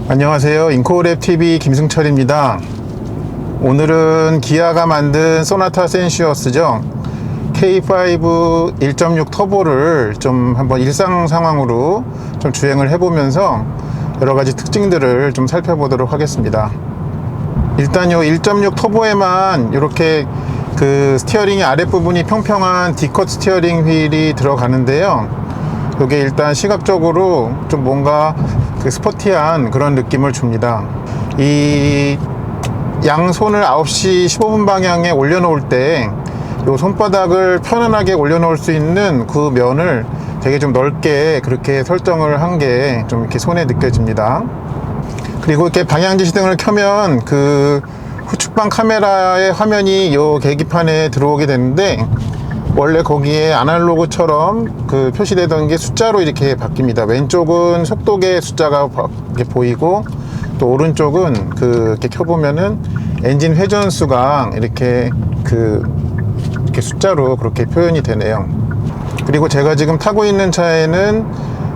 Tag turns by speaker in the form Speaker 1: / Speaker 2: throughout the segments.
Speaker 1: 안녕하세요. 인코랩TV 김승철입니다. 오늘은 기아가 만든 소나타 센슈어스죠. K5 1.6 터보를 좀 한번 일상 상황으로 좀 주행을 해보면서 여러가지 특징들을 좀 살펴보도록 하겠습니다. 일단 요 1.6 터보에만 이렇게 그 스티어링의 아랫부분이 평평한 D컷 스티어링 휠이 들어가는데요. 이게 일단 시각적으로 좀 뭔가 그 스포티한 그런 느낌을 줍니다. 이 양손을 9시 15분 방향에 올려놓을 때 요 손바닥을 편안하게 올려놓을 수 있는 그 면을 되게 좀 넓게 그렇게 설정을 한 게 좀 이렇게 손에 느껴집니다. 그리고 이렇게 방향지시등을 켜면 그 후측방 카메라의 화면이 요 계기판에 들어오게 되는데, 원래 거기에 아날로그처럼 그 표시되던 게 숫자로 이렇게 바뀝니다. 왼쪽은 속도계 숫자가 이렇게 보이고, 또 오른쪽은 이렇게 켜보면은 엔진 회전수가 이렇게 이렇게 숫자로 그렇게 표현이 되네요. 그리고 제가 지금 타고 있는 차에는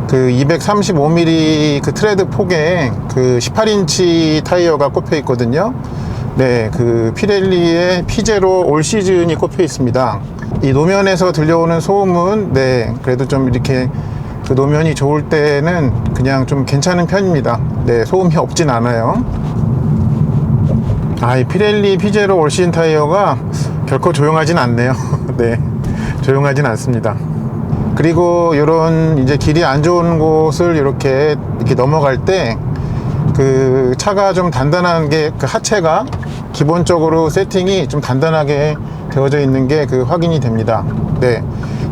Speaker 1: 그 235mm 그 트레드 폭에 그 18인치 타이어가 꼽혀 있거든요. 네, 그 피렐리의 P0 올 시즌이 꼽혀 있습니다. 이 노면에서 들려오는 소음은 그래도 좀 이렇게 그 노면이 좋을 때는 그냥 좀 괜찮은 편입니다. 네, 소음이 없진 않아요. 이 피렐리 P0 올 시즌 타이어가 결코 조용하진 않네요. 네, 조용하진 않습니다. 그리고 이런 이제 길이 안 좋은 곳을 이렇게 넘어갈 때 그 차가 좀 단단한 게, 그 하체가 기본적으로 세팅이 좀 단단하게 되어져 있는 게 확인이 됩니다. 네.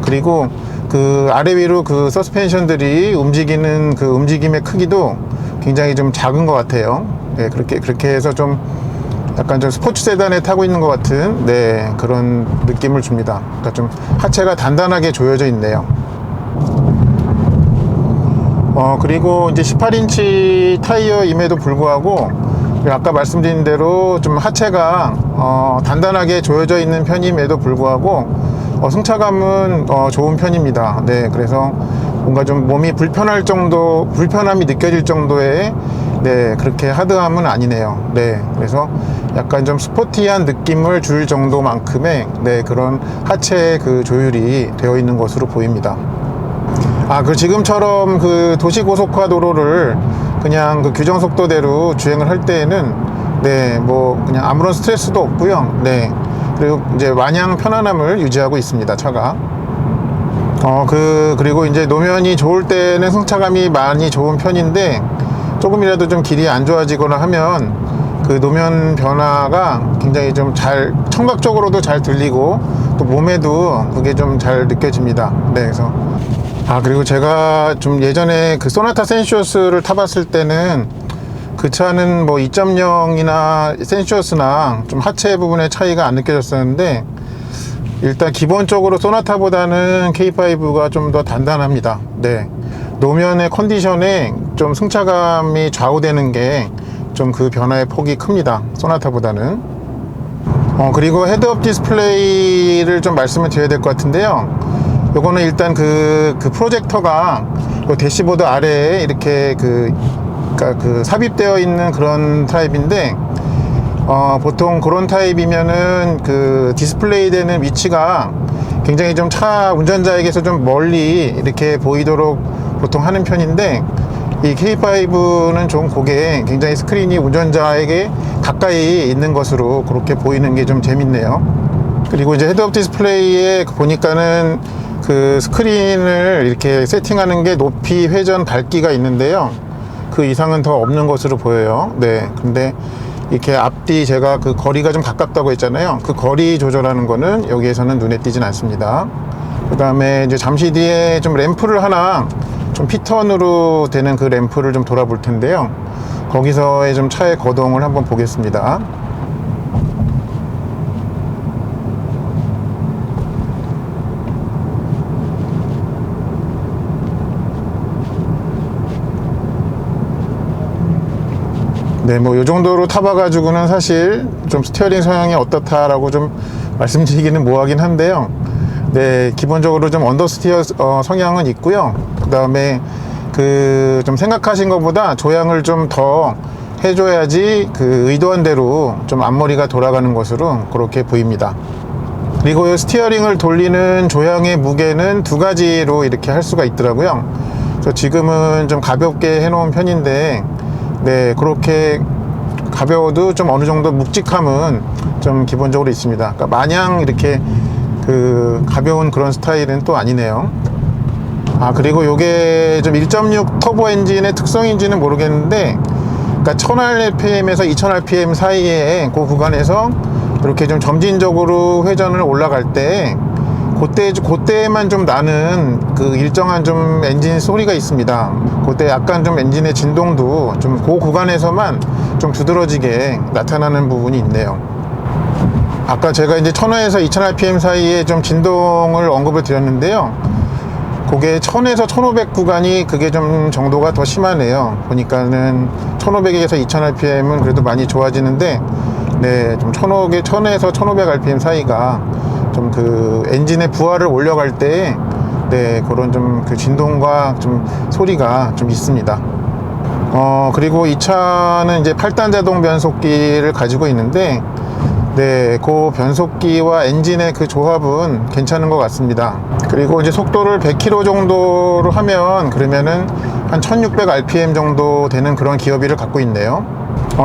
Speaker 1: 그리고 그 아래 위로 그 서스펜션들이 움직이는 그 움직임의 크기도 굉장히 좀 작은 것 같아요. 네. 그렇게 해서 좀 약간 좀 스포츠 세단에 타고 있는 것 같은 그런 느낌을 줍니다. 그러니까 좀 하체가 단단하게 조여져 있네요. 그리고 이제 18인치 타이어임에도 불구하고 아까 말씀드린 대로 좀 하체가 단단하게 조여져 있는 편임에도 불구하고 승차감은 좋은 편입니다. 네, 그래서 뭔가 좀 몸이 불편함이 느껴질 정도의 그렇게 하드함은 아니네요. 네, 그래서 약간 좀 스포티한 느낌을 줄 정도만큼의 그런 하체 그 조율이 되어 있는 것으로 보입니다. 그 지금처럼 그 도시고속화 도로를 그냥 그 규정 속도대로 주행을 할 때에는 뭐 그냥 아무런 스트레스도 없고요. 그리고 이제 마냥 편안함을 유지하고 있습니다, 차가. 그리고 이제 노면이 좋을 때는 승차감이 많이 좋은 편인데, 조금이라도 좀 길이 안 좋아지거나 하면 그 노면 변화가 굉장히 좀 청각적으로도 잘 들리고, 또 몸에도 그게 좀 잘 느껴집니다. 그래서 그리고 제가 좀 예전에 그 소나타 센슈어스를 타봤을 때는 그 차는 뭐 2.0이나 센슈어스나 좀 하체 부분의 차이가 안 느껴졌었는데, 일단 기본적으로 소나타보다는 K5가 좀 더 단단합니다. 노면의 컨디션에 좀 승차감이 좌우되는 게 좀 그 변화의 폭이 큽니다, 소나타보다는. 그리고 헤드업 디스플레이를 좀 말씀을 드려야 될 것 같은데요. 요거는 일단 그 프로젝터가 요 대시보드 아래에 이렇게 삽입되어 있는 그런 타입인데, 보통 그런 타입이면은 그 디스플레이 되는 위치가 굉장히 좀 차 운전자에게서 좀 멀리 이렇게 보이도록 보통 하는 편인데, 이 K5는 좀 그게 굉장히 스크린이 운전자에게 가까이 있는 것으로 그렇게 보이는 게 좀 재밌네요. 그리고 이제 헤드업 디스플레이에 보니까는 그 스크린을 이렇게 세팅하는 게 높이, 회전, 밝기가 있는데요. 그 이상은 더 없는 것으로 보여요. 근데 이렇게 앞뒤 제가 그 거리가 좀 가깝다고 했잖아요. 그 거리 조절하는 거는 여기에서는 눈에 띄진 않습니다. 그 다음에 이제 잠시 뒤에 좀 램프를 하나, 좀 피턴으로 되는 그 램프를 좀 돌아볼 텐데요. 거기서의 좀 차의 거동을 한번 보겠습니다. 뭐 요 정도로 타봐가지고는 사실 좀 스티어링 성향이 어떻다라고 좀 말씀드리기는 뭐하긴 한데요. 기본적으로 좀 언더스티어 성향은 있고요. 그 다음에 그 좀 생각하신 것보다 조향을 좀 더 해줘야지 그 의도한 대로 좀 앞머리가 돌아가는 것으로 그렇게 보입니다. 그리고 이 스티어링을 돌리는 조향의 무게는 두 가지로 이렇게 할 수가 있더라고요. 그래서 지금은 좀 가볍게 해놓은 편인데, 네, 그렇게 가벼워도 좀 어느 정도 묵직함은 좀 기본적으로 있습니다. 그러니까 마냥 이렇게 그 가벼운 그런 스타일은 또 아니네요. 그리고 요게 좀 1.6 터보 엔진의 특성인지는 모르겠는데, 그러니까 1000rpm에서 2000rpm 사이에 그 구간에서 이렇게 좀 점진적으로 회전을 올라갈 때 그때만 좀 나는 그 일정한 좀 엔진 소리가 있습니다. 그때 약간 좀 엔진의 진동도 좀 그 구간에서만 좀 두드러지게 나타나는 부분이 있네요. 아까 제가 이제 1000에서 2000rpm 사이에 좀 진동을 언급을 드렸는데요. 그게 1000에서 1500 구간이 그게 좀 정도가 더 심하네요. 보니까는 1500에서 2000rpm은 그래도 많이 좋아지는데, 네, 좀 1000에서 1500rpm 사이가 좀 그 엔진의 부하를 올려갈 때, 네, 그런 좀 그 진동과 좀 소리가 좀 있습니다. 그리고 이 차는 이제 8단 자동 변속기를 가지고 있는데, 네, 그 변속기와 엔진의 그 조합은 괜찮은 것 같습니다. 그리고 이제 속도를 100km 정도로 하면 그러면은 한 1600rpm 정도 되는 그런 기어비를 갖고 있네요.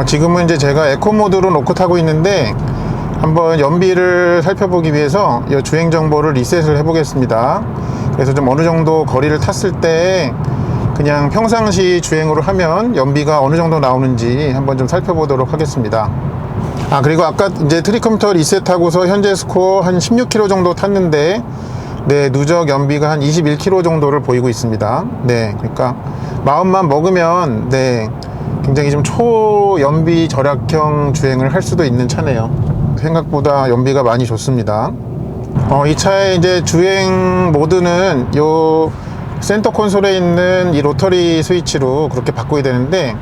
Speaker 1: 지금은 이제 제가 에코 모드로 놓고 타고 있는데, 한번 연비를 살펴보기 위해서 이 주행 정보를 리셋을 해 보겠습니다. 그래서 좀 어느 정도 거리를 탔을 때 그냥 평상시 주행으로 하면 연비가 어느 정도 나오는지 한번 좀 살펴보도록 하겠습니다. 그리고 아까 이제 트립 컴퓨터 리셋하고서 현재 스코어 한 16km 정도 탔는데, 네, 누적 연비가 한 21km 정도를 보이고 있습니다. 네, 그러니까 마음만 먹으면, 네, 굉장히 좀 초연비 절약형 주행을 할 수도 있는 차네요. 생각보다 연비가 많이 좋습니다. 이 차의 이제 주행 모드는 요 센터 콘솔에 있는 이 로터리 스위치로 그렇게 바꿔야 되는데,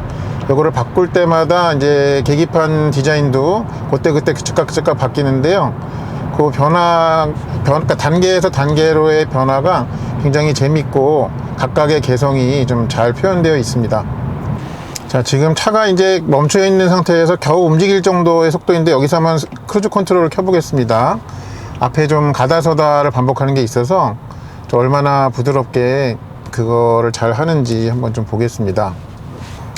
Speaker 1: 이거를 바꿀 때마다 이제 계기판 디자인도 그때 즉각 바뀌는데요. 그 그러니까 단계에서 단계로의 변화가 굉장히 재밌고 각각의 개성이 좀 잘 표현되어 있습니다. 자, 지금 차가 이제 멈춰 있는 상태에서 겨우 움직일 정도의 속도인데, 여기서 한번 크루즈 컨트롤을 켜보겠습니다. 앞에 좀 가다서다를 반복하는 게 있어서 얼마나 부드럽게 그거를 잘 하는지 한번 좀 보겠습니다.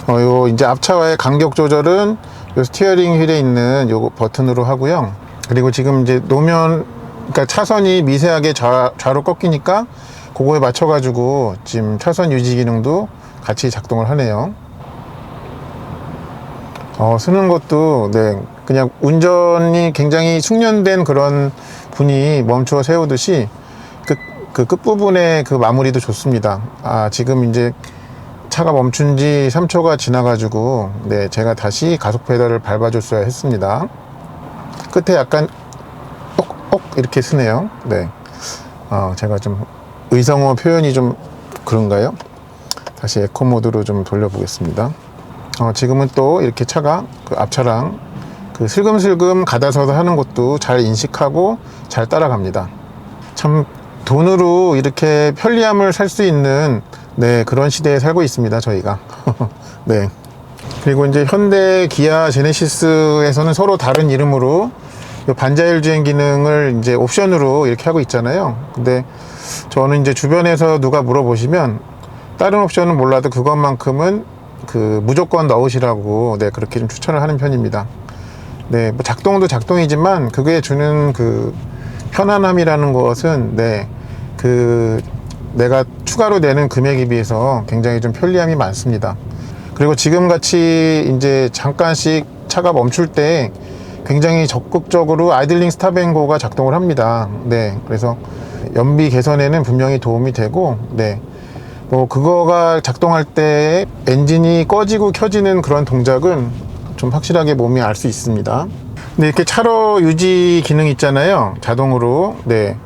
Speaker 1: 요 이제 앞차와의 간격 조절은 요 스티어링 휠에 있는 요 버튼으로 하고요. 그리고 지금 이제 그러니까 차선이 미세하게 좌로 꺾이니까 그거에 맞춰 가지고 지금 차선 유지 기능도 같이 작동을 하네요. 쓰는 것도, 네, 그냥 운전이 굉장히 숙련된 그런 분이 멈추어 세우듯이 그 끝부분의 그 마무리도 좋습니다. 지금 이제 차가 멈춘 지 3초가 지나가지고, 네, 제가 다시 가속 페달을 밟아줬어야 했습니다. 끝에 약간 이렇게 쓰네요. 네, 제가 좀 의성어 표현이 좀 그런가요? 다시 에코 모드로 좀 돌려보겠습니다. 지금은 또 이렇게 차가 그 앞차랑 그 슬금슬금 가다서다 하는 것도 잘 인식하고 잘 따라갑니다. 참 돈으로 이렇게 편리함을 살 수 있는, 네, 그런 시대에 살고 있습니다, 저희가. 네. 그리고 이제 현대, 기아, 제네시스에서는 서로 다른 이름으로 요 반자율 주행 기능을 이제 옵션으로 이렇게 하고 있잖아요. 근데 저는 이제 주변에서 누가 물어보시면 다른 옵션은 몰라도 그것만큼은 그 무조건 넣으시라고, 네, 그렇게 좀 추천을 하는 편입니다. 네, 뭐 작동도 작동이지만 그게 주는 그 편안함이라는 것은, 네, 그 내가 추가로 내는 금액에 비해서 굉장히 좀 편리함이 많습니다. 그리고 지금 같이 이제 잠깐씩 차가 멈출 때 굉장히 적극적으로 아이들링 스탑앤고가 작동을 합니다. 네, 그래서 연비 개선에는 분명히 도움이 되고, 네, 뭐 그거가 작동할 때 엔진이 꺼지고 켜지는 그런 동작은 좀 확실하게 몸이 알 수 있습니다. 근데 이렇게 차로 유지 기능 있잖아요, 자동으로. 네,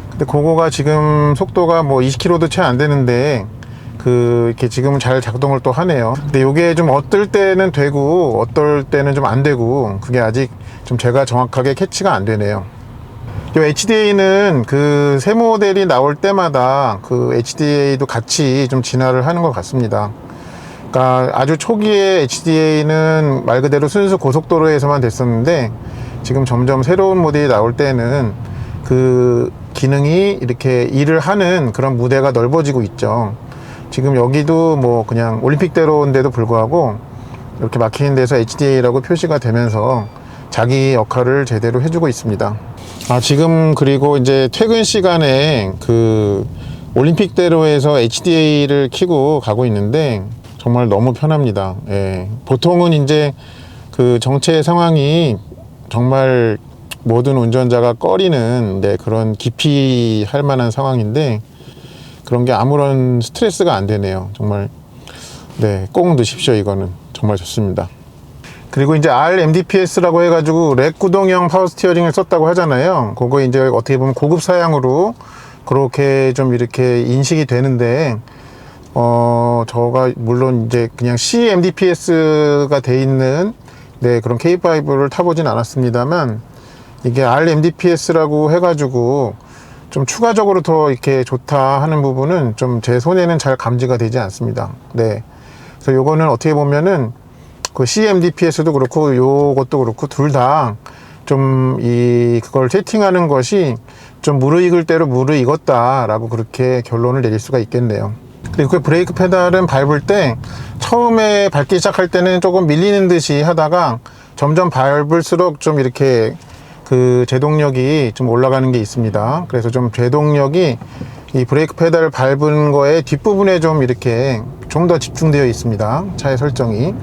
Speaker 1: 근데 그거가 지금 속도가 뭐 20km도 채 안 되는데 이렇게 지금은 잘 작동을 또 하네요. 근데 이게 좀 어떨 때는 되고 어떨 때는 좀 안 되고, 그게 아직 좀 제가 정확하게 캐치가 안 되네요. 이 HDA는 그 새 모델이 나올 때마다 그 HDA도 같이 좀 진화를 하는 것 같습니다. 그러니까 아주 초기에 HDA는 말 그대로 순수 고속도로에서만 됐었는데 지금 점점 새로운 모델이 나올 때는 그 기능이 이렇게 일을 하는 그런 무대가 넓어지고 있죠. 지금 여기도 뭐 그냥 올림픽대로인데도 불구하고 이렇게 막히는 데서 HDA라고 표시가 되면서 자기 역할을 제대로 해주고 있습니다. 지금 그리고 이제 퇴근 시간에 그 올림픽대로에서 HDA를 켜고 가고 있는데 정말 너무 편합니다. 예. 보통은 이제 그 정체 상황이 정말 모든 운전자가 꺼리는 그런 기피할 만한 상황인데 그런 게 아무런 스트레스가 안 되네요. 정말 꼭 넣으십시오. 이거는 정말 좋습니다. 그리고 이제 RMDPS라고 해가지고 렉 구동형 파워 스티어링을 썼다고 하잖아요. 그거 이제 어떻게 보면 고급 사양으로 그렇게 좀 이렇게 인식이 되는데 저가 물론 이제 그냥 CMDPS가 돼 있는 그런 K5를 타보진 않았습니다만 이게 RMDPS라고 해가지고 좀 추가적으로 더 이렇게 좋다 하는 부분은 좀 제 손에는 잘 감지가 되지 않습니다. 그래서 요거는 어떻게 보면은 그 CMDPS도 그렇고 요것도 그렇고 둘 다 좀 그걸 세팅하는 것이 좀 무르익을 대로 무르익었다 라고 그렇게 결론을 내릴 수가 있겠네요. 그리고 그 브레이크 페달은 밟을 때 처음에 밟기 시작할 때는 조금 밀리는 듯이 하다가 점점 밟을수록 좀 이렇게 그 제동력이 좀 올라가는 게 있습니다. 그래서 좀 제동력이 이 브레이크 페달을 밟은 거에 뒷부분에 좀 이렇게 좀 더 집중되어 있습니다. 차의 설정이.